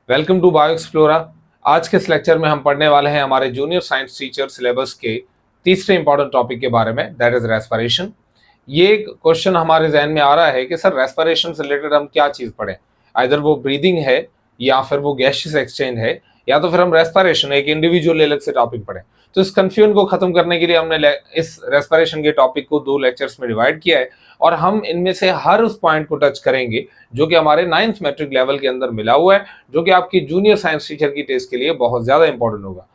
Welcome to bio explorer. आज के इस लेक्चर में हम पढ़ने वाले हैं हमारे जूनियर साइंस टीचर सिलेबस के तीसरे इंपॉर्टेंट टॉपिक के बारे में, दैट इज रेस्पिरेशन। ये एक क्वेश्चन हमारे जहन में आ रहा है कि सर रेस्पिरेशन से रिलेटेड हम क्या चीज़ पढ़ें। आइदर वो ब्रीदिंग है या फिर वो गैसियस एक्सचेंज है या तो फिर हम रेस्पिरेशन एक इंडिविजुअल अलग से टॉपिक पढ़ें। तो इस कंफ्यूजन को खत्म करने के लिए हमने इस रेस्पिरेशन के टॉपिक को 2 लेक्चर्स में डिवाइड किया है और हम इनमें से हर उस पॉइंट को टच करेंगे जो कि हमारे 9th मैट्रिक लेवल के अंदर मिला हुआ है, जो कि आपकी जूनियर साइंस टीचर की टेस्ट के लिए बहुत ज्यादा इंपॉर्टेंट होगा।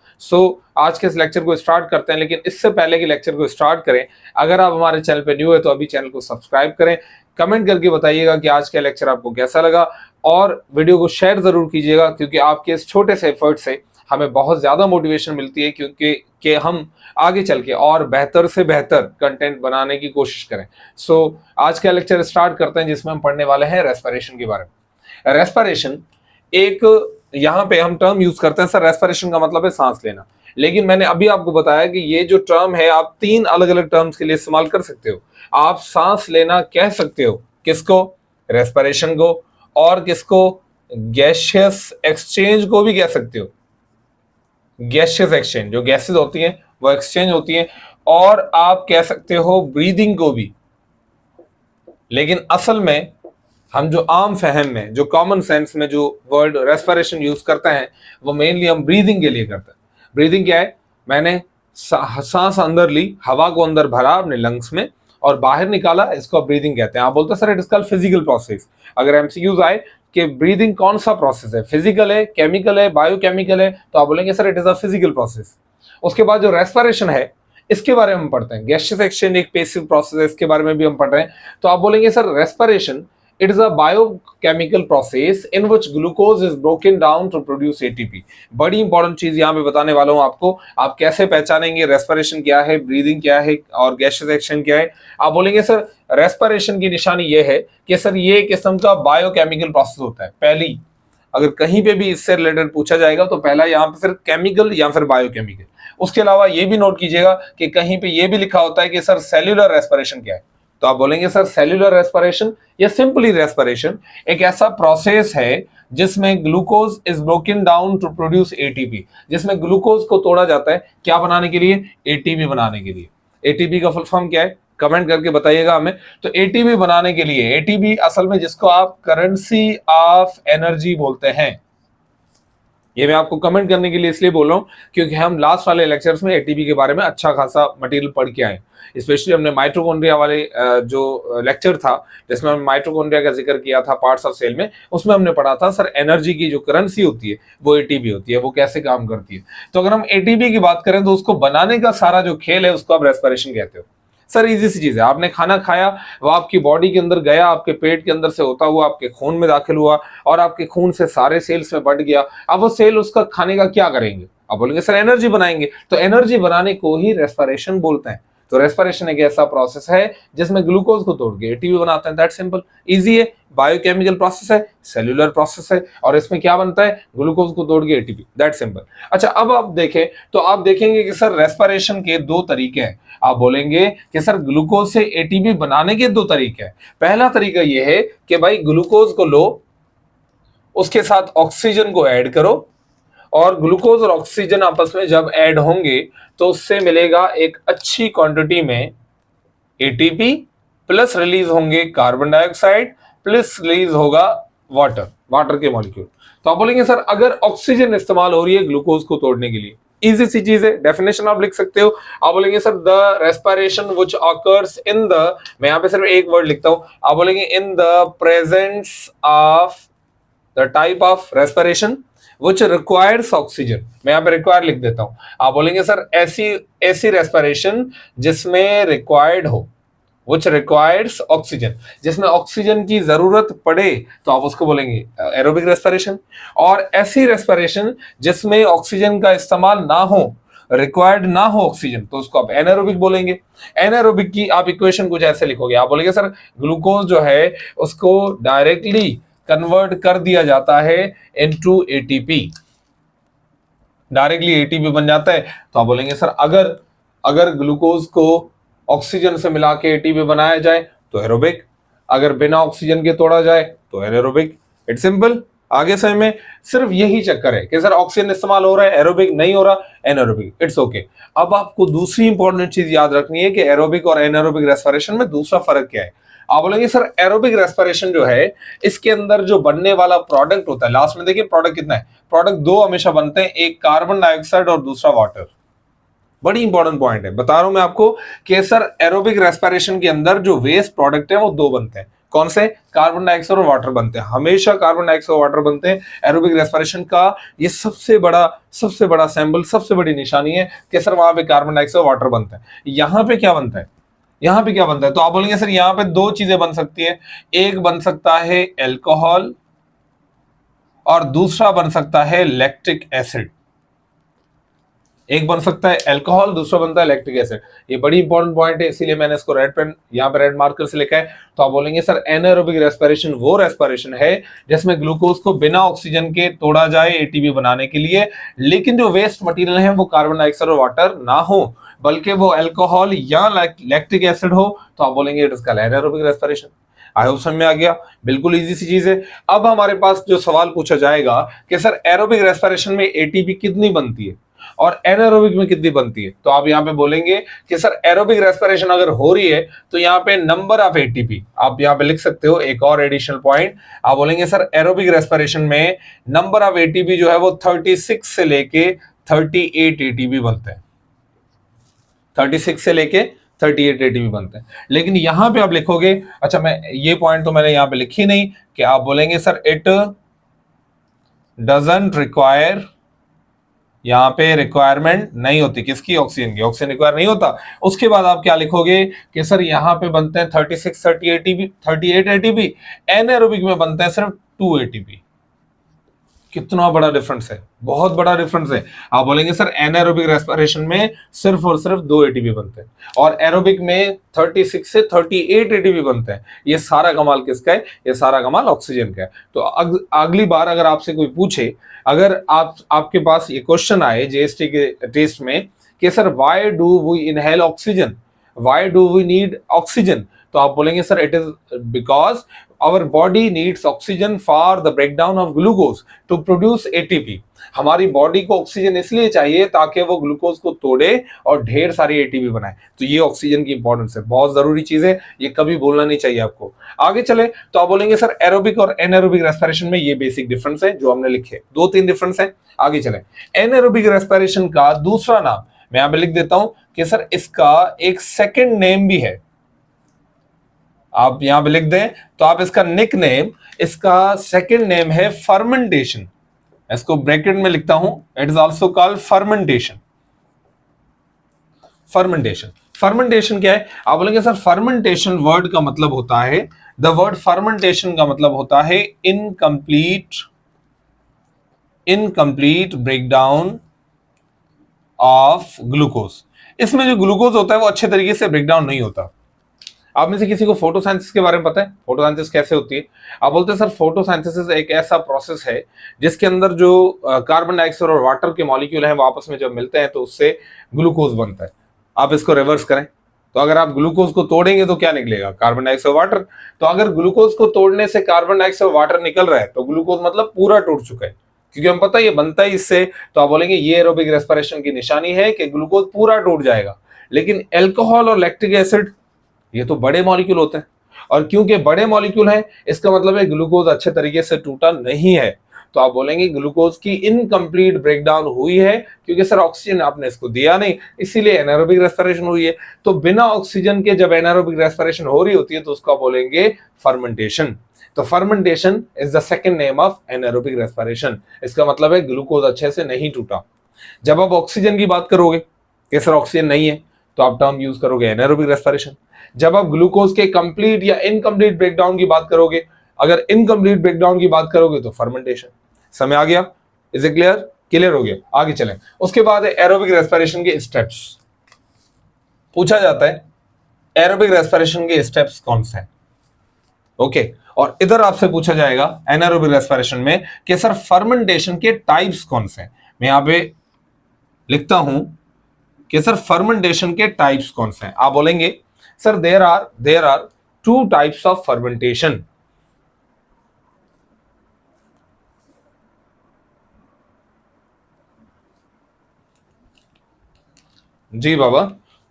आज के इस लेक्चर को स्टार्ट करते हैं, लेकिन इससे पहले के लेक्चर को स्टार्ट करें, अगर आप हमारे चैनल पे न्यू है तो अभी चैनल को सब्सक्राइब करें। कमेंट करके बताइएगा कि आज का लेक्चर आपको कैसा लगा और वीडियो को शेयर जरूर कीजिएगा, क्योंकि आपके इस छोटे से एफर्ट से हमें बहुत ज्यादा मोटिवेशन मिलती है क्योंकि हम आगे चल के और बेहतर से बेहतर कंटेंट बनाने की कोशिश करें। आज का लेक्चर स्टार्ट करते हैं, जिसमें हम पढ़ने वाले हैं रेस्पिरेशन के बारे में। रेस्पिरेशन एक, यहाँ पे हम टर्म यूज करते हैं, सर रेस्पिरेशन का मतलब है सांस लेना, लेकिन मैंने अभी आपको बताया कि ये जो टर्म है आप 3 अलग अलग टर्म्स के लिए इस्तेमाल कर सकते हो। आप सांस लेना कह सकते हो, किसको? रेस्पिरेशन को। और किसको? गैसियस एक्सचेंज को भी कह सकते हो। गैसियस एक्सचेंज, जो गैसेस होती हैं वो एक्सचेंज होती हैं। और आप कह सकते हो ब्रीदिंग को भी। लेकिन असल में हम जो आम फहम में, जो कॉमन सेंस में जो वर्ड रेस्पिरेशन यूज करते हैं वो मेनली हम ब्रीदिंग के लिए करते हैं। ब्रीदिंग क्या है? मैंने सांस अंदर ली, हवा को अंदर भरा अपने लंग्स में और बाहर निकाला, इसको ब्रीदिंग कहते हैं। आप बोलते हैं sir it is called physical process. अगर एमसीक्यूज आए कि ब्रीदिंग कौन सा प्रोसेस है, फिजिकल है, केमिकल है, बायोकेमिकल है, तो आप बोलेंगे sir it is a physical process. उसके बाद जो रेस्पिरेशन है इसके बारे में हम पढ़ते हैं। गैसियस एक्सचेंज एक पैसिव प्रोसेस है, इसके बारे में भी हम पढ़ रहे हैं। तो आप बोलेंगे sir respiration it is a biochemical process in which glucose is broken down to produce ATP। बड़ी इंपॉर्टेंट चीज यहाँ पे बताने वाला हूँ आपको। आप कैसे पहचानेंगे रेस्पिरेशन क्या है, ब्रीदिंग क्या है और गैसियस एक्सचेंज क्या है। आप बोलेंगे सर रेस्पिरेशन की निशानी ये है कि सर ये एक किस्म का बायोकेमिकल प्रोसेस होता है। पहली, अगर कहीं पे भी इससे रिलेटेड पूछा जाएगा तो पहला यहाँ पे फिर केमिकल या फिर बायोकेमिकल। उसके अलावा ये भी नोट कीजिएगा कि कहीं पे ये भी लिखा होता है कि सर सेल्यूलर रेस्पिरेशन क्या है। तो आप बोलेंगे सर सेल्यूलर रेस्पिरेशन या सिंपली रेस्पिरेशन एक ऐसा प्रोसेस है जिसमें glucose is broken down to produce ATP, जिसमें ग्लूकोज को तोड़ा जाता है क्या बनाने के लिए? एटीपी बनाने के लिए। एटीपी का फुल फॉर्म क्या है? कमेंट करके बताइएगा हमें। तो एटीपी बनाने के लिए, एटीपी असल में जिसको आप करेंसी ऑफ एनर्जी बोलते हैं, ये मैं आपको कमेंट करने के लिए इसलिए बोल रहा हूं क्योंकि हम लास्ट वाले लेक्चर्स में एटीपी के बारे में अच्छा खासा मटेरियल पढ़ के आए। स्पेशली हमने माइटोकॉन्ड्रिया वाले जो लेक्चर था जिसमें हमने माइटोकॉन्ड्रिया का जिक्र किया था पार्ट्स ऑफ सेल में, उसमें हमने पढ़ा था सर एनर्जी की जो करेंसी होती है वो एटीपी होती है, वो कैसे काम करती है। तो अगर हम एटीपी की बात करें तो उसको बनाने का सारा जो खेल है उसको आप रेस्पिरेशन कहते हो। सर इजी सी चीज है, आपने खाना खाया, वो आपकी बॉडी के अंदर गया, आपके पेट के अंदर से होता हुआ आपके खून में दाखिल हुआ और आपके खून से सारे सेल्स में बढ़ गया। अब वो सेल उसका खाने का क्या करेंगे? आप बोलेंगे सर एनर्जी बनाएंगे। तो एनर्जी बनाने को ही रेस्पिरेशन बोलते हैं। तो रेस्पिरेशन एक ऐसा प्रोसेस है जिसमें ग्लूकोज को तोड़ के एटीपी बनाते हैं। दैट सिंपल, इजी है। बायोकेमिकल प्रोसेस है, सेल्यूलर प्रोसेस है और इसमें क्या बनता है? ग्लूकोज को तोड़ के एटीपी। That simple. अच्छा, अब आप देखें तो आप देखेंगे कि सर रेस्पिरेशन के 2 तरीके हैं। आप बोलेंगे कि सर ग्लूकोज से एटीपी बनाने के 2 तरीके हैं। पहला तरीका यह है कि भाई ग्लूकोज को लो, उसके साथ ऑक्सीजन को ऐड करो और ग्लूकोज और ऑक्सीजन आपस में जब ऐड होंगे तो उससे मिलेगा एक अच्छी क्वांटिटी में एटीपी, प्लस रिलीज होंगे कार्बन डाइऑक्साइड, प्लस रिलीज होगा वाटर के मॉलिक्यूल। तो आप बोलेंगे सर अगर ऑक्सीजन इस्तेमाल हो रही है ग्लूकोज को तोड़ने के लिए, इजी सी चीज है, डेफिनेशन आप लिख सकते हो। आप बोलेंगे sir the respiration which occurs in the, मैं यहां पे सिर्फ एक वर्ड लिखता हूं, आप बोलेंगे in the presence of the type of respiration which requires oxygen. मैं यहाँ पे रिक्वायर लिख देता हूं। आप बोलेंगे सर ऐसी रेस्पिरेशन जिसमें रिक्वायर्ड हो, which requires ऑक्सीजन, जिसमें ऑक्सीजन की जरूरत पड़े तो आप उसको बोलेंगे एरोबिक रेस्पिरेशन। और ऐसी रेस्पिरेशन जिसमें ऑक्सीजन का इस्तेमाल ना हो, रिक्वायर्ड ना हो ऑक्सीजन, तो उसको आप एनारोबिक बोलेंगे। एनारोबिक की आप इक्वेशन कुछ ऐसे लिखोगे, आप बोलेंगे सर ग्लूकोज जो है उसको डायरेक्टली कन्वर्ट कर दिया जाता है इनटू एटीपी, डायरेक्टली एटीपी बन जाता है। तो आप बोलेंगे सर अगर ग्लूकोज को ऑक्सीजन से मिला के एटीपी बनाया जाए तो एरोबिक, अगर बिना ऑक्सीजन के तोड़ा जाए तो एनारोबिक। It's simple. आगे समय में सिर्फ यही चक्कर है कि सर ऑक्सीजन इस्तेमाल हो रहा है, एरोबिक नहीं हो रहा, एनारोबिक, इट्स ओके। अब आपको दूसरी इंपॉर्टेंट चीज याद रखनी है कि एरोबिक और एनारोबिक रेस्पिरेशन में दूसरा फर्क क्या है। आप बोलेंगे सर एरोबिक रेस्पिरेशन जो है इसके अंदर जो बनने वाला प्रोडक्ट होता है, लास्ट में देखिए प्रोडक्ट कितना है, प्रोडक्ट दो हमेशा बनते हैं, एक कार्बन डाइऑक्साइड और दूसरा वाटर। बड़ी इंपॉर्टेंट पॉइंट है, बता रहा हूं मैं आपको कि सर एरोबिक रेस्पिरेशन के अंदर जो वेस्ट प्रोडक्ट है वो दो बनते हैं। कौन से? कार्बन डाइऑक्साइड और वाटर बनते हैं, हमेशा कार्बन डाइऑक्साइड और वाटर बनते हैं। एरोबिक रेस्पिरेशन का ये सबसे बड़ा सैंपल, सबसे बड़ी निशानी है कि सर वहां पे कार्बन डाइऑक्साइड और वाटर बनता है। यहां पे क्या बनता है, यहां पे क्या बनता है? तो आप बोलेंगे सर यहां पे दो चीजें बन सकती है, एक बन सकता है एल्कोहल और दूसरा बन सकता है लैक्टिक एसिड। एक बन सकता है अल्कोहल, दूसरा बनता है लैक्टिक एसिड। ये बड़ी इंपॉर्टेंट पॉइंट है, इसीलिए मैंने इसको रेड पेन यहाँ पे रेड मार्कर से लिखा है। तो आप बोलेंगे सर एनारोबिक रेस्पिरेशन वो रेस्पिरेशन है जिसमें ग्लूकोज को बिना ऑक्सीजन के तोड़ा जाए एटीपी बनाने के लिए, लेकिन जो वेस्ट मटेरियल है वो कार्बन डाइऑक्साइड और वाटर ना हो बल्कि वो अल्कोहल या लैक्टिक एसिड हो, तो आप बोलेंगे it is called anaerobic respiration. I hope समझ में आ गया, बिल्कुल इजी सी चीज है। अब हमारे पास जो सवाल पूछा जाएगा कि सर एरोबिक रेस्पिरेशन में एटीपी कितनी बनती है और एनारोबिक में कितनी बनती है, तो आप यहाँ पे बोलेंगे कि सर एरोबिक रेस्पिरेशन अगर हो रही है तो यहाँ पे नंबर ऑफ एटीपी आप यहाँ पे लिख सकते हो। एक और एडिशनल पॉइंट, आप बोलेंगे सर एरोबिक रेस्पिरेशन में नंबर ऑफ एटीपी जो है वो 36 से लेके 38 एटीपी बनते हैं, 36 से लेके 38 एटीपी बनते हैं। लेकिन यहां पे आप लिखोगे, अच्छा मैं ये पॉइंट तो मैंने यहां पे लिखी नहीं, कि आप बोलेंगे सर इट डजंट रिक्वायर, यहां पे रिक्वायरमेंट नहीं होती किसकी? ऑक्सीजन की, ऑक्सीजन रिक्वायर नहीं होता। उसके बाद आप क्या लिखोगे कि सर यहां पे बनते हैं 36 38 एटीपी, एनारोबिक में बनते हैं सिर्फ 2 एटीपी। कितना बड़ा डिफरेंस है, बहुत बड़ा डिफरेंस है। आप बोलेंगे सर एनारोबिक रेस्पिरेशन में सिर्फ और सिर्फ 2 एटीपी बनते हैं और एरोबिक में 36 से 38 एटीपी बनते हैं। ये सारा कमाल किसका है? ये सारा कमाल ऑक्सीजन का है। तो अगली बार अगर आपसे कोई पूछे, अगर आपके पास ये क्वेश्चन आए जीएसटी के टेस्ट में कि sir why do we inhale oxygen, why do we need oxygen, तो आप बोलेंगे sir it is because our body needs oxygen for the breakdown of glucose to produce ATP। हमारी बॉडी को oxygen इसलिए चाहिए ताकि वो ग्लूकोज को तोड़े और ढेर सारी एटीपी बनाए। तो ये ऑक्सीजन की इंपॉर्टेंस है, बहुत जरूरी चीज है, ये कभी भूलना नहीं चाहिए आपको। आगे चले तो आप बोलेंगे सर एरोबिक और एनारोबिक रेस्पिरेशन में ये बेसिक डिफरेंस है जो हमने लिखे, 2-3 डिफरेंस है। आगे चले, एनारोबिक रेस्पिरेशन का दूसरा नाम मैं यहां पे लिख देता हूं कि सर इसका एक सेकेंड नेम भी है, आप यहां पे लिख दें तो आप इसका निक नेम, इसका सेकंड नेम है फर्मेंटेशन। इसको ब्रैकेट में लिखता हूं, it is also called fermentation. Fermentation, fermentation क्या है? आप बोलेंगे सर फर्मेंटेशन वर्ड का मतलब होता है, द वर्ड फर्मेंटेशन का मतलब होता है इनकम्प्लीट ब्रेकडाउन ऑफ ग्लूकोज। इसमें जो ग्लूकोज होता है वो अच्छे तरीके से ब्रेकडाउन नहीं होता। आप में से किसी को फोटोसाइंथिसिस के बारे में पता है? फोटोसाइंथिसिस कैसे होती है? आप बोलते हैं सर फोटोसाइंथिसिस एक ऐसा प्रोसेस है जिसके अंदर जो कार्बन डाइऑक्साइड और वाटर के मॉलिक्यूल हैं वो आपस में जब मिलते हैं तो उससे ग्लूकोज बनता है। आप इसको रिवर्स करें तो अगर आप ग्लूकोज को तोड़ेंगे तो क्या निकलेगा? Carbon dioxide water. तो अगर ग्लूकोज को तोड़ने से कार्बन डाइऑक्साइड वाटर निकल रहा है तो ग्लूकोज मतलब पूरा टूट चुका है, क्योंकि हम पता है ये बनता है इससे। तो आप बोलेंगे ये एरोबिक रेस्पिरेशन की निशानी है कि ग्लूकोज पूरा टूट जाएगा। लेकिन एल्कोहल और लैक्टिक एसिड ये तो बड़े मॉलिक्यूल होते हैं, और क्योंकि बड़े मॉलिक्यूल हैं इसका मतलब है ग्लूकोज अच्छे तरीके से टूटा नहीं है। तो आप बोलेंगे ग्लूकोज की इनकम्प्लीट ब्रेकडाउन हुई है क्योंकि सर ऑक्सीजन आपने इसको दिया नहीं, इसीलिए एनारोबिक रेस्पिरेशन हुई है। तो बिना ऑक्सीजन के जब एनारोबिक रेस्पिरेशन हो रही होती है तो उसको बोलेंगे फर्मेंटेशन। तो fermentation is the second name of anaerobic respiration. इसका मतलब है ग्लूकोज अच्छे से नहीं टूटा। जब आप ऑक्सीजन की बात करोगे कि सर ऑक्सीजन नहीं है तो आप टर्म यूज करोगे एनारोबिक रेस्पिरेशन। जब आप ग्लूकोज के कंप्लीट या इनकम्प्लीट ब्रेकडाउन की बात करोगे, अगर इनकम्प्लीट ब्रेकडाउन की बात करोगे तो फर्मेंटेशन। समय आ गया? Is it clear? क्लियर हो गया? आगे चलें। उसके बाद है एरोबिक रेस्पिरेशन के स्टेप्स। पूछा जाता है एरोबिक रेस्पिरेशन के स्टेप्स कौन से हैं? ओके, और इधर आपसे पूछा जाएगा एनारोबिक रेस्पिरेशन में कि सर फर्मेंटेशन के टाइप्स कौन से हैं। मैं यहां पे लिखता हूं कि सर फर्मेंटेशन के टाइप्स कौन से हैं। आप बोलेंगे sir there are 2 types of fermentation. जी बाबा।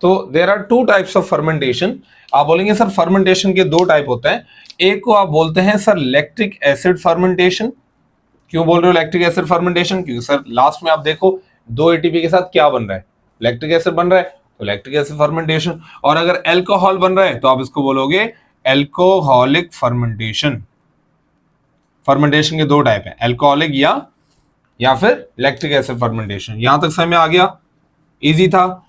तो there are two types of fermentation. आप बोलेंगे सर फर्मेंटेशन के दो टाइप होते हैं। एक को आप बोलते हैं सर लैक्टिक एसिड फर्मेंटेशन। क्यों बोल रहे हो लैक्टिक एसिड फर्मेंटेशन? क्योंकि सर लास्ट में आप देखो दो एटीपी के साथ क्या बन रहा है, लैक्टिक एसिड बन रहा है, तो लैक्टिक एसिड फर्मेंटेशन। और अगर एल्कोहल बन रहा है तो आप इसको बोलोगे एल्कोहलिक फर्मेंटेशन। फर्मेंटेशन के दो टाइप है, एल्कोहलिक या फिर लैक्टिक एसिड फर्मेंटेशन। यहां तक समझ में आ गया? इजी था।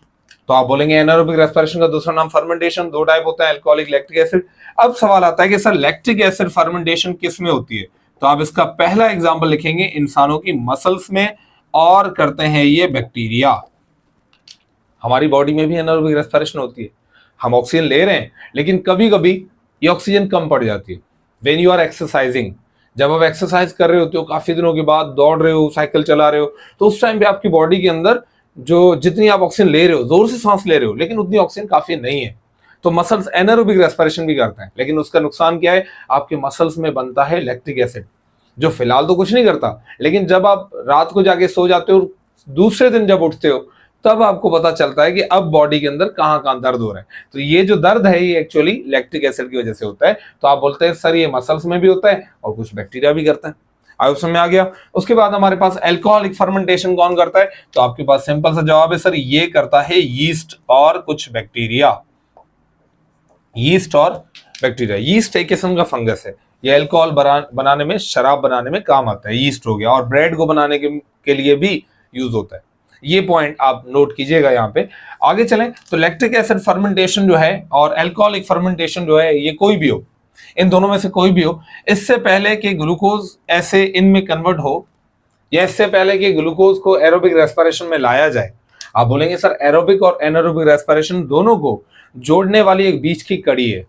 तो आप बोलेंगे एनारोबिक रेस्पिरेशन का दूसरा नाम फर्मेंटेशन। दो टाइप होता है, एल्कोहलिक, लैक्टिक एसिड। अब सवाल आता है कि सर लैक्टिक एसिड फर्मेंटेशन किस में होती है? तो आप इसका पहला एग्जांपल लिखेंगे इंसानों की मसल्स में, और करते हैं ये बैक्टीरिया। हमारी बॉडी में भी एनारोबिक रेस्पिरेशन होती है, हम ऑक्सीजन ले रहे हैं, लेकिन कभी कभी ये ऑक्सीजन कम पड़ जाती है। व्हेन यू आर एक्सरसाइजिंग, जब आप एक्सरसाइज कर रहे होते हो, काफी दिनों के बाद दौड़ रहे हो, साइकिल चला रहे हो, तो उस टाइम पे आपकी बॉडी के अंदर जो जितनी आप ऑक्सीजन ले रहे हो, जोर से सांस ले रहे हो, लेकिन उतनी ऑक्सीजन काफी नहीं है, तो मसल्स एनारोबिक रेस्पिरेशन भी करते हैं। लेकिन उसका नुकसान क्या है? आपके मसल्स में बनता है लैक्टिक एसिड, जो फिलहाल तो कुछ नहीं करता, लेकिन जब आप रात को जाके सो जाते हो, दूसरे दिन जब उठते हो, तब आपको पता चलता है कि अब बॉडी के अंदर कहाँ कहाँ दर्द हो रहा है। तो ये जो दर्द है ये एक्चुअली लैक्टिक एसिड की वजह से होता है। तो आप बोलते हैं सर ये मसल्स में भी होता है और कुछ बैक्टीरिया भी करता है। आई समझ में आ गया? उसके बाद हमारे पास एल्कोहलिक फर्मेंटेशन कौन करता है? तो आपके पास सिंपल सा जवाब है सर, ये करता है यीस्ट और कुछ बैक्टीरिया। यीस्ट और बैक्टीरिया। यीस्ट एक किस्म का फंगस है, ये अल्कोहल बनाने में, शराब बनाने में काम आता है। यीस्ट हो गया, और ब्रेड को बनाने के लिए भी यूज होता है। ये पॉइंट आप नोट कीजिएगा यहाँ पे। आगे चलें तो लैक्टिक एसिड फर्मेंटेशन जो है और अल्कोहलिक फर्मेंटेशन जो है, ये कोई भी हो, इन दोनों में से कोई भी हो, इससे पहले कि ग्लूकोज ऐसे इनमें कन्वर्ट हो, या इससे पहले कि ग्लूकोज को एरोबिक रेस्पिरेशन में लाया जाए, आप बोलेंगे सर एरोबिक और एनारोबिक रेस्पिरेशन दोनों को जोड़ने वाली एक बीच की कड़ी है।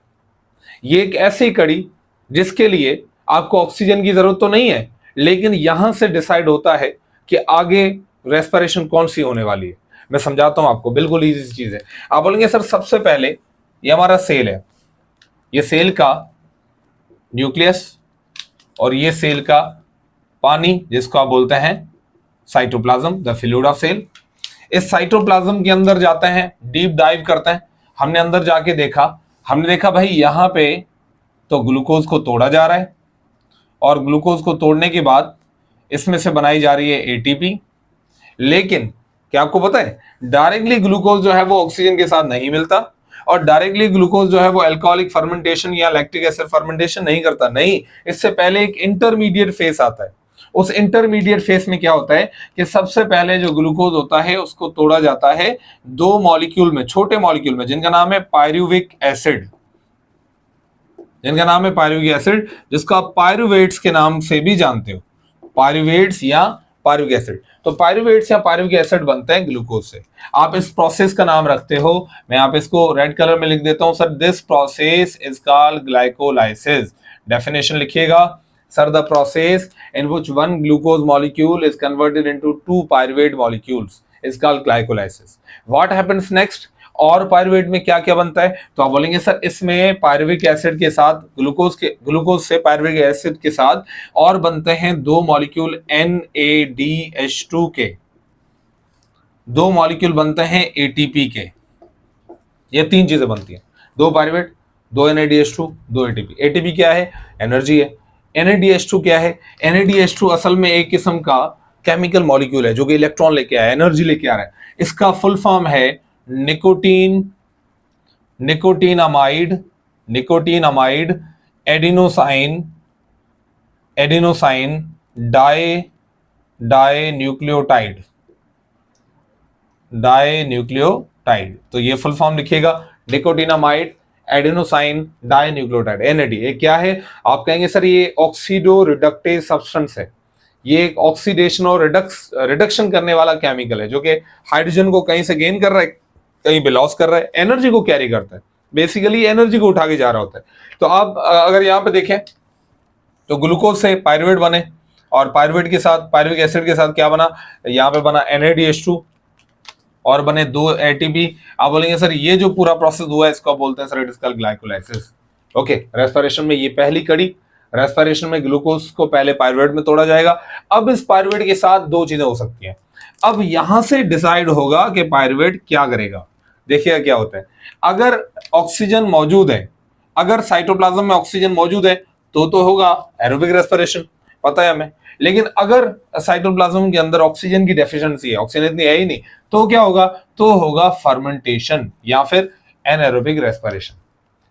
ये एक ऐसी कड़ी जिसके लिए आपको ऑक्सीजन की जरूरत तो नहीं है, लेकिन यहां से डिसाइड होता है कि आगे रेस्पिरेशन कौन सी होने वाली है। मैं समझाता हूं आपको, बिल्कुल इजी चीज है। आप बोलेंगे सर सबसे पहले ये हमारा सेल है, ये सेल का न्यूक्लियस, और ये सेल का पानी जिसको आप बोलते हैं cytoplasm, the fluid of cell. इस साइटोप्लाज्म के अंदर जाते हैं, डीप डाइव करते हैं। हमने अंदर जाके देखा भाई यहां पे तो ग्लूकोज को तोड़ा जा रहा है, और ग्लूकोज को तोड़ने के बाद इसमें से बनाई जा रही है एटीपी। लेकिन क्या आपको पता है डायरेक्टली ग्लूकोज जो है वो ऑक्सीजन के साथ नहीं मिलता, और डायरेक्टली ग्लूकोज जो है वो अल्कोहलिक फर्मेंटेशन या लैक्टिक एसिड फर्मेंटेशन नहीं करता। नहीं, इससे पहले एक इंटरमीडिएट फेस आता है। उस इंटरमीडिएट फेस में क्या होता है कि सबसे पहले जो ग्लूकोज होता है उसको तोड़ा जाता है दो मॉलिक्यूल में, छोटे मॉलिक्यूल में, जिनका नाम है पायरुविक एसिड, जिसको आप पायरुवेट्स के नाम से भी जानते हो, पायरुवेट्स या पायरुविक एसिड। तो पायरुवेट्स या पायरुविक एसिड बनते हैं ग्लूकोज से। आप इस प्रोसेस का नाम रखते हो, मैं यहाँ पे इसको रेड कलर में लिख देता हूं sir, this process is called glycolysis. Definition लिखिएगा sir, the process in which one glucose molecule is converted into two pyruvate molecules is called glycolysis. What happens next? और पायरुवेट में क्या क्या बनता है? तो आप बोलेंगे सर इसमें पायरुविक एसिड के साथ ग्लूकोज से पायरुविक एसिड के साथ और बनते हैं दो मॉलिक्यूल NADH2 के, दो मॉलिक्यूल बनते हैं ATP के। ये तीन चीजें बनती हैं, दो पायरुवेट, दो NADH2, दो ATP। ATP क्या है? एनर्जी है। NADH2 क्या है? NADH2 असल में एक किस्म का केमिकल मॉलिक्यूल है जो कि इलेक्ट्रॉन लेके आया है, एनर्जी लेके आ रहा है। इसका फुल फॉर्म है निकोटीन अमाइड एडिनोसाइन डाइन्यूक्लियोटाइड। तो ये फुल फॉर्म लिखिएगा, nicotine amide adenosine dinucleotide, NAD। ये क्या है? आप कहेंगे सर ये ऑक्सीडो रिडक्टेज सब्सटेंस है। ये एक ऑक्सीडेशन और रिडक्शन करने वाला केमिकल है जो कि हाइड्रोजन को कहीं से गेन कर रहा है, कहीं पे लॉस कर रहा है, एनर्जी को कैरी करता है, बेसिकली एनर्जी को उठा के जा रहा होता है। तो आप अगर यहाँ पे देखें तो ग्लूकोज से पायरुवेट बने, और पायरुवेट के साथ पायरुविक एसिड के साथ क्या बना? यहाँ पे बना NADH2 और बने दो ATP। आप बोलेंगे सर ये जो पूरा प्रोसेस हुआ है इसको बोलते हैं sir it is called glycolysis. Okay, respiration में ये पहली कड़ी। रेस्पिरेशन में ग्लूकोज को पहले पायरुवेट में तोड़ा जाएगा। अब इस पायरुवेट के साथ दो चीजें हो सकती हैं। अब यहां से डिसाइड होगा कि पायरुवेट क्या करेगा। देखिएगा क्या होता है, अगर ऑक्सीजन मौजूद है, अगर साइटोप्लाज्म में ऑक्सीजन मौजूद है तो होगा एरोबिक रेस्पिरेशन, पता है हमें। लेकिन अगर साइटोप्लाज्म के अंदर ऑक्सीजन की डेफिशिएंसी है, ऑक्सीजन इतनी है ही नहीं, तो क्या होगा, तो होगा फर्मेंटेशन या फिर एनाएरोबिक रेस्पिरेशन।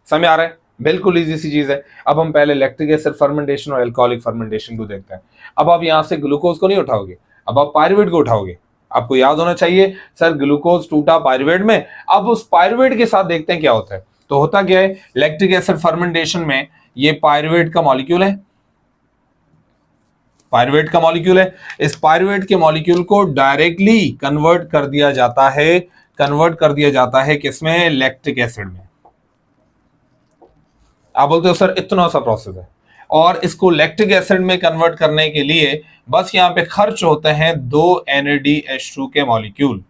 समझ आ रहा है, बिल्कुल इजी सी चीज है। अब हम पहले लैक्टिक एसिड फर्मेंटेशन और अल्कोहलिक फर्मेंटेशन को देखते हैं। अब आप यहां से ग्लूकोज को नहीं उठाओगे, अब आप पायरुवेट को उठाओगे। आपको याद होना चाहिए सर ग्लूकोज टूटा पायरुवेट में, अब उस पायरुवेट के साथ देखते हैं क्या होता है। तो होता क्या है, लैक्टिक एसिड फर्मेंटेशन में ये पायरुवेट का मॉलिक्यूल है, पायरुवेट का मॉलिक्यूल है। इस पायरुवेट के मॉलिक्यूल को डायरेक्टली कन्वर्ट कर दिया जाता है, कन्वर्ट कर दिया जाता है किसमें, लैक्टिक एसिड में। आप बोलते हो सर इतना सा प्रोसेस है, और इसको लैक्टिक एसिड में कन्वर्ट करने के लिए बस यहां पे खर्च होते हैं 2 NADH2 के मॉलिक्यूल,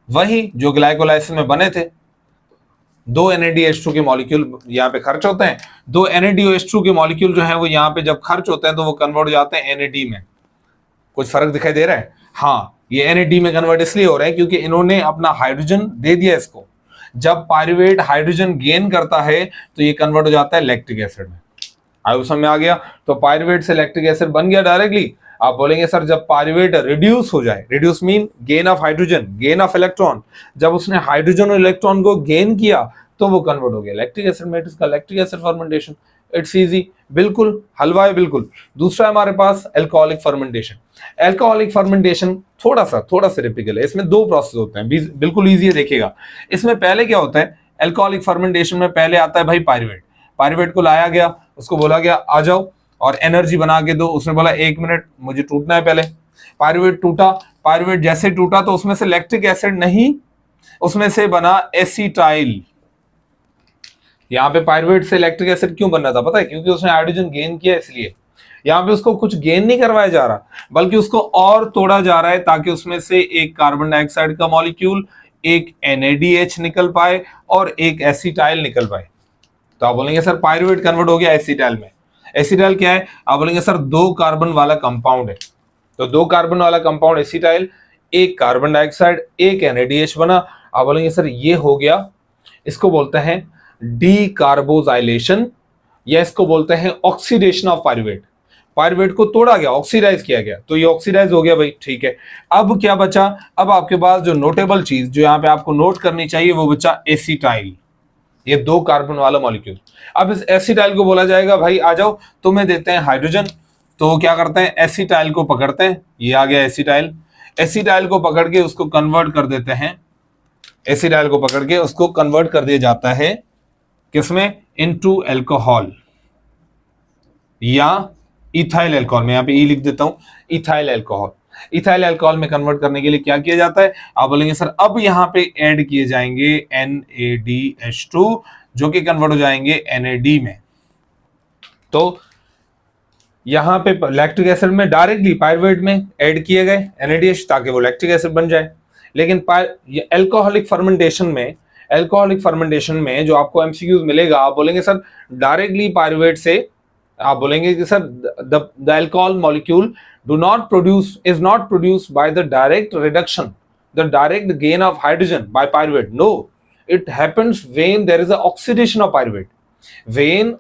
वही जो ग्लाइकोलाइसिस में बने थे। 2 NADH2 के मॉलिक्यूल यहाँ पे खर्च होते हैं। 2 NADH2 के मॉलिक्यूल जो है वो यहाँ पे जब खर्च होते हैं तो वो कन्वर्ट हो जाते हैं NAD में। कुछ फर्क दिखाई दे रहा है? हाँ, ये NAD में कन्वर्ट इसलिए हो रहा है क्योंकि इन्होंने अपना हाइड्रोजन दे दिया इसको। जब पायरुवेट हाइड्रोजन गेन करता है तो ये कन्वर्ट हो जाता है लैक्टिक एसिड में। आई समझ में आ गया? तो पायरुवेट से लैक्टिक एसिड बन गया डायरेक्टली। आप बोलेंगे सर जब पायरुवेट रिड्यूस हो जाए, reduce mean gain of hydrogen, gain of electron, जब उसने हाइड्रोजन और इलेक्ट्रॉन को गेन किया तो वो कन्वर्ट हो गया लैक्टिक एसिड में। इसका lactic acid fermentation, it's easy, बिल्कुल हलवा है बिल्कुल। दूसरा हमारे पास अल्कोहलिक फर्मेंटेशन। अल्कोहलिक फर्मेंटेशन थोड़ा सा टिपिकल है, इसमें 2 प्रोसेस होते हैं, बिल्कुल इजी है। देखिएगा इसमें पहले क्या होता है, अल्कोहलिक फर्मेंटेशन में पहले आता है भाई पायरुवेट। पायरुवेट को लाया गया, उसको बोला गया आ जाओ और एनर्जी बना के दो। उसने बोला 1 मिनट मुझे टूटना है पहले। पायरुवेट टूटा, पायरुवेट जैसे टूटा तो उसमें से लैक्टिक एसिड नहीं, उसमें से बना एसिटाइल। यहाँ पे पायरुवेट से लैक्टिक एसिड क्यों बन रहा था पता है? क्योंकि उसने हाइड्रोजन गेन किया, इसलिए यहाँ पे उसको कुछ गेन नहीं करवाया जा रहा, बल्कि उसको और तोड़ा जा रहा है ताकि उसमें से एक कार्बन डाइऑक्साइड का मॉलिक्यूल, एक NADH निकल पाए और एक एसिटाइल निकल पाए। तो आप बोलेंगे सर पायरुवेट कन्वर्ट हो गया एसिटाइल में। एसिटाइल क्या है? आप बोलेंगे सर 2 कार्बन वाला कंपाउंड है। तो 2 कार्बन वाला कंपाउंड एसिटाइल, एक कार्बन डाइऑक्साइड, एक NADH बना। आप बोलेंगे सर ये हो गया, इसको बोलते हैं डीकार्बोजाइलेशन, या इसको बोलते हैं ऑक्सीडेशन ऑफ पायरुवेट। पायरुवेट को तोड़ा गया, ऑक्सीडाइज किया गया, तो ये ऑक्सीडाइज हो गया भाई, ठीक है। अब क्या बचा? अब आपके पास जो नोटेबल चीज जो यहाँ पे आपको नोट करनी चाहिए वो बचा एसिटाइल, ये 2 कार्बन वाला मॉलिक्यूल। अब इस एसिटाइल को बोला जाएगा भाई आ जाओ तुम्हें देते हैं हाइड्रोजन। तो क्या करते हैं, एसिटाइल को पकड़ते हैं, ये आ गया एसिटाइल। एसिटाइल को पकड़ के उसको कन्वर्ट कर देते हैं, एसिटाइल को पकड़ के उसको कन्वर्ट कर दिया जाता है किसमें, इनटू अल्कोहल या इथाइल अल्कोहल। मैं यहाँ पे लिख देता हूं, इथाइल अल्कोहल। इथाइल अल्कोहल में कन्वर्ट करने के लिए क्या किया जाता है? आप बोलेंगे सर अब यहाँ पे ऐड किए जाएंगे NADH2 जो कि कन्वर्ट हो जाएंगे NAD में। तो यहाँ पे लैक्टिक एसिड में डायरेक्टली पायरुवेट में ऐड किए गए NADH ताकि वो लैक्टिक एसिड बन जाए। लेकिन अल्कोहलिक फर्मेंटेशन में जो आपको MCQs मिलेगा, आप बोलेंगे सर डायरेक्टली पायरुवेट से, आप बोलेंगे कि sir the alcohol molecule is not produced by the direct reduction, the direct gain of hydrogen by pyruvate. No, it happens when there is an oxidation of pyruvate. When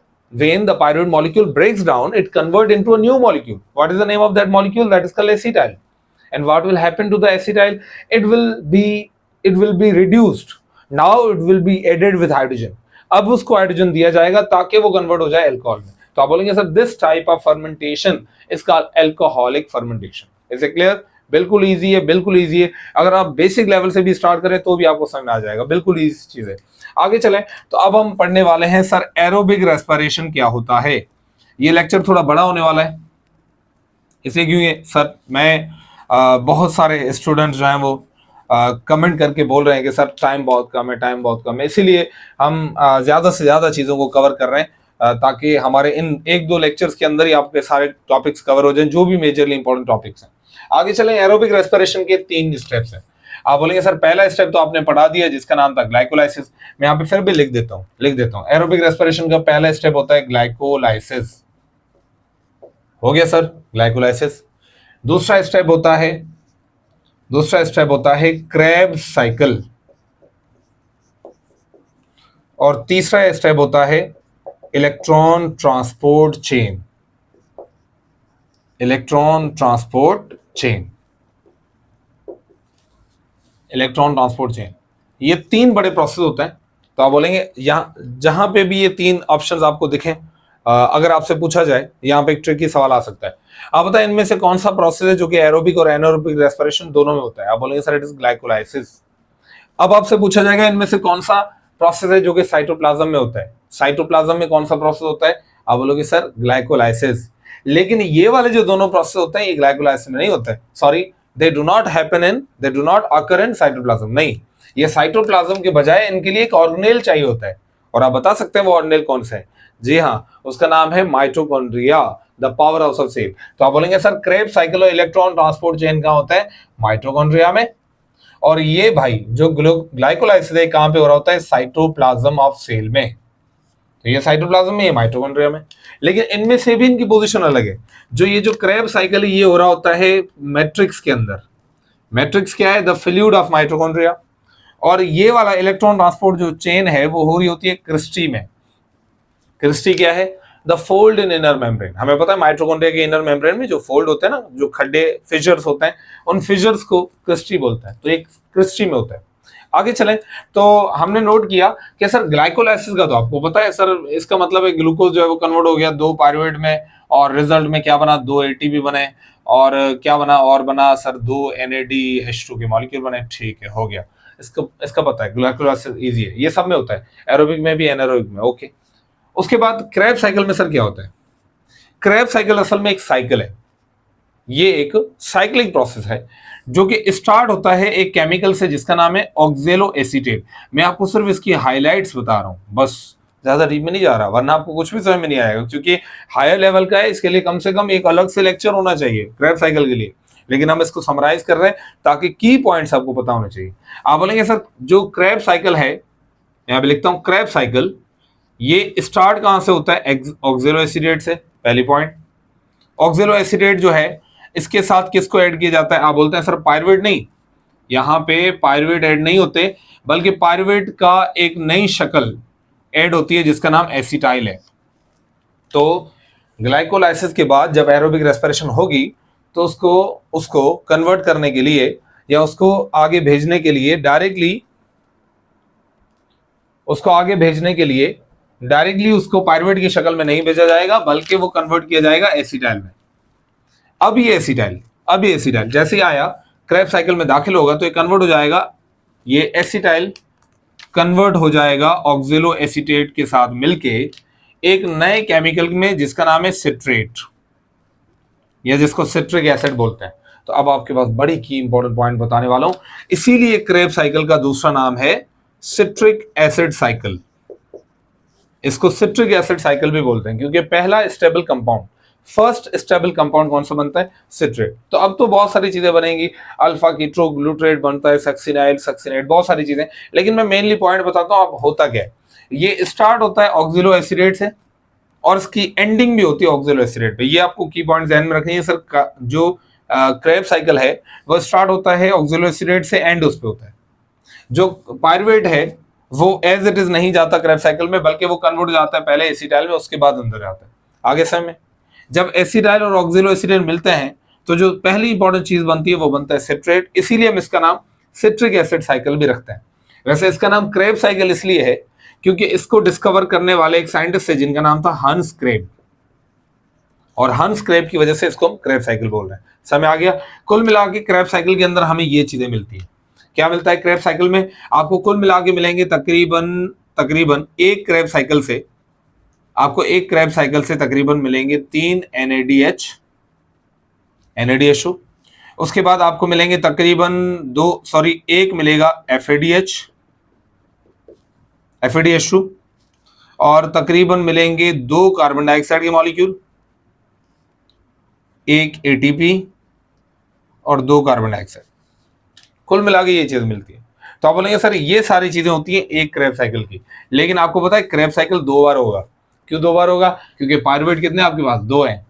the pyruvate molecule breaks down, it converts into a new molecule. What is the name of that molecule? That is called acetyl. And what will happen to the acetyl? It will be reduced. Now it will be added with hydrogen. अब उसको hydrogen दिया जाएगा ताकि वो convert हो जाए alcohol में। तो आप बोलेंगे sir this type of fermentation is called alcoholic fermentation. Is it clear? बिल्कुल इजी है, बिल्कुल इजी है। अगर आप बेसिक लेवल से भी स्टार्ट करें तो भी आपको समझ में आ जाएगा, बिल्कुल इजी चीज है। आगे चलें तो अब हम पढ़ने वाले हैं सर एरोबिक रेस्पिरेशन क्या होता है। ये लेक्चर थोड़ा बड़ा होने वाला है, इसे क्यों है सर, मैं बहुत सारे स्टूडेंट्स जो हैं वो कमेंट करके बोल रहे हैं कि सर टाइम बहुत कम है, टाइम बहुत कम है, इसीलिए हम ज्यादा से ज्यादा चीजों को कवर कर रहे हैं ताकि हमारे इन 1-2 लेक्चर्स के अंदर ही आपके सारे टॉपिक्स कवर हो जाएं जो भी मेजरली इंपॉर्टेंट टॉपिक्स हैं। आगे चलें, एरोबिक रेस्पिरेशन के 3 स्टेप्स हैं। आप बोलेंगे सर पहला स्टेप तो आपने पढ़ा दिया जिसका नाम था ग्लाइकोलाइसिस। मैं यहाँ पे फिर भी लिख देता हूँ। एरोबिक रेस्पिरेशन का पहला स्टेप होता है ग्लाइकोलाइसिस। हो गया सर ग्लाइकोलाइसिस। दूसरा स्टेप होता है दूसरा स्टेप होता है क्रेब्स साइकिल, और तीसरा स्टेप होता है electron transport chain. Electron transport chain, electron transport chain, ये तीन बड़े प्रोसेस होते हैं। तो आप बोलेंगे यहां जहां पे भी ये तीन ऑप्शंस आपको दिखें, अगर आपसे पूछा जाए, यहां पे एक ट्रिकी सवाल आ सकता है, आप बताएं इनमें से कौन सा प्रोसेस है जो कि एरोबिक और एनारोबिक रेस्पिरेशन दोनों में होता है। आप बोलेंगे सर इट इज ग्लाइकोलाइसिस। अब आपसे पूछा जाएगा इनमें से कौन सा प्रोसेस है जो कि साइटोप्लाज्म में होता है। साइटोप्लाज्म में कौन सा प्रोसेस होता है, आप बोलोगे सर ग्लाइकोलाइसिस। लेकिन ये वाले जो दोनों प्रोसेस होते हैं ये ग्लाइकोलाइसिस में नहीं होते हैं, sorry, they do not occur in cytoplasm. नहीं, ये साइटोप्लाज्म के बजाय इनके लिए एक ऑर्गेनेल चाहिए होता है, और आप बता सकते हैं वो ऑर्गेनेल कौन सा है। जी हाँ, उसका नाम है mitochondria, the power house of cell. तो आप बोलेंगे सर क्रेब्स साइकिल और इलेक्ट्रॉन ट्रांसपोर्ट चेन कहां होता है, माइटोकॉन्ड्रिया में। और ये भाई जो ग्लाइकोलाइसिस है कहां पे हो रहा होता है, साइटोप्लाज्म ऑफ सेल में। तो ये साइटोप्लाज्म में, ये माइटोकॉन्ड्रिया में। लेकिन इनमें से भी इनकी पोजीशन अलग है। जो ये जो क्रेब साइकिल है ये हो रहा होता है मैट्रिक्स के अंदर। मैट्रिक्स क्या है, द फ्लूइड ऑफ माइटोकॉन्ड्रिया। और ये वाला इलेक्ट्रॉन ट्रांसपोर्ट जो चेन है वो हो रही होती है क्रिस्टी में। क्रिस्टी क्या है, the fold in inner membrane. हमें पता है माइटोकॉन्ड्रिया के इनर मेम्ब्रेन में जो फोल्ड होते हैं ना, जो खड्डे फिशर्स होते हैं, उन फिशर्स को क्रिस्टी बोलते हैं। तो एक क्रिस्टी में होता है। आगे चलें तो हमने नोट किया कि सर ग्लाइकोलाइसिस का तो आपको पता है सर, इसका मतलब है ग्लूकोज जो है वो कन्वर्ट हो गया दो पायरुवेट में, और रिजल्ट में क्या बना, दो एटीपी बने, और क्या बना, और बना सर दो NADH2 के मॉलिक्यूल बने। ठीक है, हो गया, इसका पता है, ग्लाइकोलाइसिस इजी है, ये सब में होता है, एरोबिक में भी एनारोबिक में। ओके, उसके बाद क्रेब साइकिल में सर क्या होता है, क्रेब साइकिल असल में एक साइकिल है, ये एक साइक्लिक प्रोसेस है जो कि स्टार्ट होता है एक केमिकल से जिसका नाम है ऑक्जेलो एसीटेट। मैं आपको सिर्फ इसकी हाइलाइट्स बता रहा हूं, बस ज्यादा डीप में नहीं जा रहा, वरना आपको कुछ भी समझ में नहीं आएगा, क्योंकि हायर लेवल का है, इसके लिए कम से कम एक अलग से लेक्चर होना चाहिए क्रेब साइकिल के लिए। लेकिन हम इसको समराइज कर रहे हैं ताकि की पॉइंट्स आपको पता होने चाहिए। आप बोलेंगे सर जो क्रेब साइकिल है, यहां पे लिखता हूं क्रेब साइकिल, ये स्टार्ट कहां से होता है, ऑक्जेलो एसीटेट से। पहली पॉइंट, ऑक्जेलो एसीटेट जो है इसके साथ किसको ऐड किया जाता है, आप बोलते हैं सर पायरुवेट। नहीं, यहाँ पे पायरुवेट ऐड नहीं होते, बल्कि पायरुवेट का एक नई शक्ल ऐड होती है जिसका नाम एसिटाइल है। तो ग्लाइकोलाइसिस के बाद जब एरोबिक रेस्पिरेशन होगी तो उसको कन्वर्ट करने के लिए या उसको आगे भेजने के लिए डायरेक्टली उसको पायरुवेट की शक्ल में नहीं भेजा जाएगा, बल्कि वो कन्वर्ट किया जाएगा एसिटाइल में। अब ये एसिटाइल जैसे ही आया क्रेब साइकिल में दाखिल होगा तो ये कन्वर्ट हो जाएगा, ये एसिटाइल कन्वर्ट हो जाएगा ऑक्जेलो एसीटेट के साथ मिलके एक नए केमिकल में जिसका नाम है सिट्रेट, या जिसको सिट्रिक एसिड बोलते हैं। तो अब आपके पास बड़ी की इंपॉर्टेंट पॉइंट बताने वाला हूं, इसीलिए क्रेब साइकिल का दूसरा नाम है सिट्रिक एसिड साइकिल। इसको सिट्रिक एसिड साइकिल भी बोलते हैं क्योंकि पहला stable compound, first stable compound कौन सा बनता है, सिट्रेट। तो अब तो बहुत सारी चीजें बनेंगी, अल्फा कीटोग्लूट्रेट बनता है, सक्सिनाइड, बहुत सारी चीजें। लेकिन मैं मेनली पॉइंट बताता हूं अब होता क्या है। ये स्टार्ट होता है ऑक्जेलो एसिडेट से और इसकी एंडिंग भी होती है ऑक्जेलो एसिडेट पे। ये आपको की पॉइंट ध्यान में रखनी है सर। जो क्रेब साइकिल है वो स्टार्ट होता है ऑक्जेलो एसिडेट से, एंड उस पे होता है। जो पायरुवेट है वो एज इट इज नहीं जाता क्रेब साइकिल में, बल्कि वो कन्वर्ट हो जाता है पहले एसिटाइल में, उसके बाद अंदर जाता है। आगे समय जब एसिटाइल और ऑक्जेलो एसिडेट मिलते हैं तो जो पहली इंपॉर्टेंट चीज बनती है वो बनता है सिट्रेट, इसीलिए हम इसका नाम सिट्रिक एसिड साइकिल भी रखते हैं। वैसे इसका नाम क्रेब साइकिल इसलिए है क्योंकि इसको डिस्कवर करने वाले एक साइंटिस्ट है जिनका नाम था हंस क्रेब, और हंस क्रेब की वजह से इसको हम क्रेब साइकिल बोल रहे हैं। समय आ गया। कुल मिला के क्रेब साइकिल के अंदर हमें ये चीजें मिलती है। क्या मिलता है क्रेब साइकिल में, आपको कुल मिला के मिलेंगे तकरीबन एक क्रेब साइकिल से तकरीबन मिलेंगे 3 NADH2। उसके बाद आपको मिलेंगे तकरीबन एक मिलेगा FADH2, और तकरीबन मिलेंगे 2 कार्बन डाइऑक्साइड के मॉलिक्यूल, एक ATP और 2 कार्बन डाइऑक्साइड। कुल मिला के ये चीज मिलती है। तो आप बोलेंगे सर ये सारी चीजें होती हैं एक क्रेब साइकिल की, लेकिन आपको पता है क्रेब साइकिल 2 बार होगा। क्यों 2 बार होगा, क्योंकि पायरुवेट कितने आपके पास 2 हैं,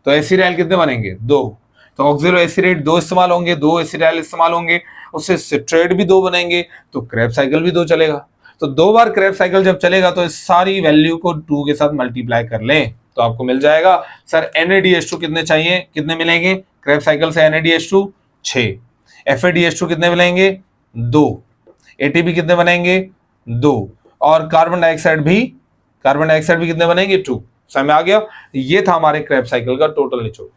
तो एसिटाइल कितने बनेंगे 2। तो ऑक्सिलो एसिडेट 2 इस्तेमाल होंगे, 2 एसिटाइल इस्तेमाल होंगे, उससे सिट्रेट भी 2 बनेंगे, तो क्रेब्स साइकिल भी 2 चलेगा। तो 2 बार क्रेब्स साइकिल जब चलेगा तो इस सारी वैल्यू को 2 के साथ मल्टीप्लाई कर लें तो आपको मिल जाएगा सर NaDH2 कितने चाहिए, कितने मिलेंगे क्रेब्स साइकिल से NaDH2 6, FADH2 कितने मिलेंगे 2, ATP कितने बनेंगे 2, और कार्बन डाइऑक्साइड भी कितने बनेंगे 2। समझ में आ गया? ये था हमारे क्रेब्स साइकिल का टोटल निचोड़।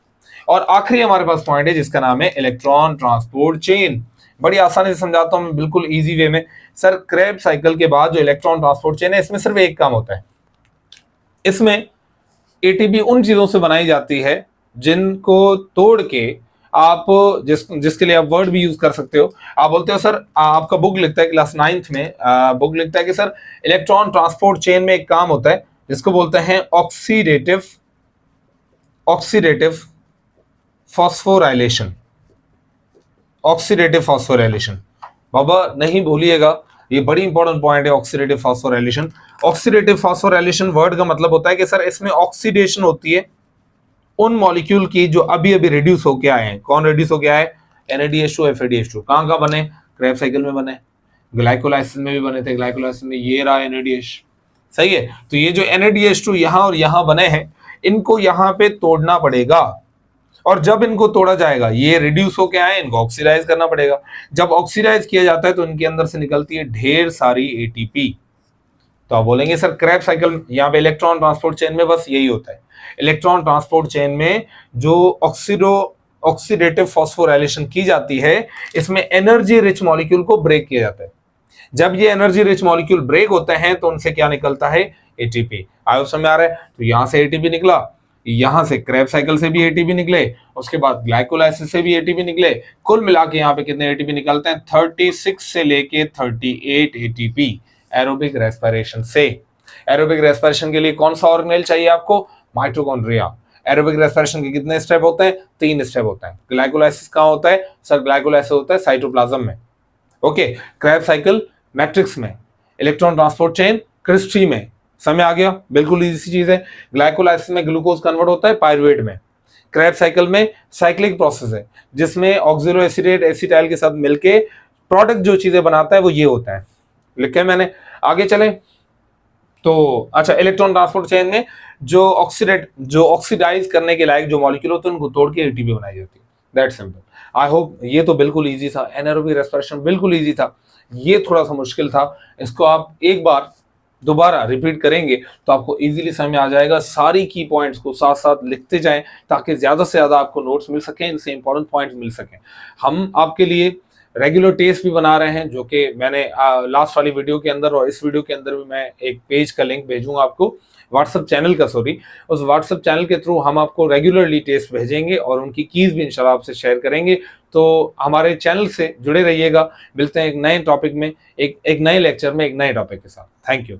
और आखिरी हमारे पास पॉइंट है जिसका नाम है इलेक्ट्रॉन ट्रांसपोर्ट चेन। बड़ी आसानी से समझाता हूं बिल्कुल इजी वे में। सर क्रेब्स साइकिल के बाद जो इलेक्ट्रॉन ट्रांसपोर्ट चेन है इसमें सिर्फ एक काम होता है, इसमें एटीपी उन चीजों से बनाई जाती है जिनको तोड़ के आप जिसके लिए आप वर्ड भी यूज कर सकते हो। आप बोलते हो सर, आपका बुक लिखता है क्लास 9th में बुक लिखता है कि सर इलेक्ट्रॉन ट्रांसपोर्ट चेन में एक काम होता है जिसको बोलते हैं ऑक्सीडेटिव फॉस्फोराइलेशन। ऑक्सीडेटिव फॉस्फोराइलेशन बाबा नहीं भूलिएगा, ये बड़ी इंपॉर्टेंट पॉइंट है oxidative phosphorylation. Oxidative phosphorylation word का मतलब होता है कि सर इसमें ऑक्सीडेशन होती है उन मॉलिक्यूल की जो अभी अभी रिड्यूस होके आए हैं। कौन रिड्यूस होके आए? NaDH2 FADH2। कहां बने? क्रेब्स साइकिल में बने, ग्लाइकोलाइसिस में भी बने थे। ग्लाइकोलाइसिस में ये रहा NaDH, सही है। तो ये जो NaDH2 यहां और यहां बने हैं, इनको यहां पे तोड़ना पड़ेगा, और जब इनको तोड़ा जाएगा ये रिड्यूस होके आए, इनको ऑक्सीडाइज करना पड़ेगा। जब ऑक्सीडाइज किया जाता है तो इनके अंदर से निकलती है ढेर सारी ATP। तो आप बोलेंगे सर क्रेब्स साइकिल यहाँ पे इलेक्ट्रॉन ट्रांसपोर्ट चेन में बस यही होता है। इलेक्ट्रॉन ट्रांसपोर्ट चेन में जो ऑक्सीडेटिव फॉस्फोराइलेशन की जाती है, इसमें एनर्जी रिच मॉलिक्यूल को ब्रेक किया जाता है। जब ये एनर्जी रिच मॉलिक्यूल ब्रेक होते हैं तो उनसे क्या निकलता है? ATP। आयो समझ आ रहा है? तो यहां से ATP निकला, यहां से क्रेब्स साइकिल से भी ATP निकले, उसके बाद ग्लाइकोलाइसिस से भी ATP निकले। कुल मिला के यहाँ पे कितने ATP निकलते हैं? 36 से लेके 38 ATP एरोबिक रेस्पिरेशन से। एरोबिक रेस्पिरेशन के लिए कौन सा ऑर्गेनेल चाहिए आपको? माइटोकॉन्ड्रिया। एरोबिक रेस्पिरेशन के कितने स्टेप होते हैं? 3 स्टेप होते हैं। ग्लाइकोलाइसिस कहां होता है? सर ग्लाइकोलाइसिस होता है साइटोप्लाज्म में। ओके, क्रेब्स साइकिल मैट्रिक्स में, इलेक्ट्रॉन ट्रांसपोर्ट चेन क्रिस्टी में। समझ आ गया? बिल्कुल इजी सी चीज है। ग्लाइकोलाइसिस में ग्लूकोज कन्वर्ट होता है पायरुवेट में। क्रेब्स साइकिल में साइक्लिक प्रोसेस है जिसमें ऑक्सिलो एसिडेट एसिटाइल के साथ मिलके प्रोडक्ट जो चीजें बनाता है वो ये होता है। लिखे मैंने, आगे चले तो अच्छा, इलेक्ट्रॉन ट्रांसपोर्ट चेन में जो ऑक्सीडाइज करने के लायक जो मॉलिक्यूल होते हैं उनको तोड़ के ATP बनाई जाती है। That simple. आई होप ये तो बिल्कुल इजी था। एनारोबिक रेस्पिरेशन बिल्कुल इजी था, ये थोड़ा सा मुश्किल था। इसको आप एक बार दोबारा रिपीट करेंगे तो आपको इजीली समझ में आ जाएगा। सारी की पॉइंट्स को साथ साथ लिखते जाएं ताकि ज्यादा से ज्यादा आपको नोट्स मिल सकें, इनसे इंपॉर्टेंट पॉइंट्स मिल सकें। हम आपके लिए रेगुलर टेस्ट भी बना रहे हैं जो कि मैंने लास्ट वाली वीडियो के अंदर और इस वीडियो के अंदर भी मैं एक पेज का लिंक भेजूंगा आपको, व्हाट्सएप चैनल का, उस व्हाट्सएप चैनल के थ्रू हम आपको रेगुलरली टेस्ट भेजेंगे और उनकी कीज भी इंशाल्लाह आपसे शेयर करेंगे। तो हमारे चैनल से जुड़े रहिएगा। मिलते हैं एक नए टॉपिक में, एक नए लेक्चर में, एक नए टॉपिक के साथ। Thank you.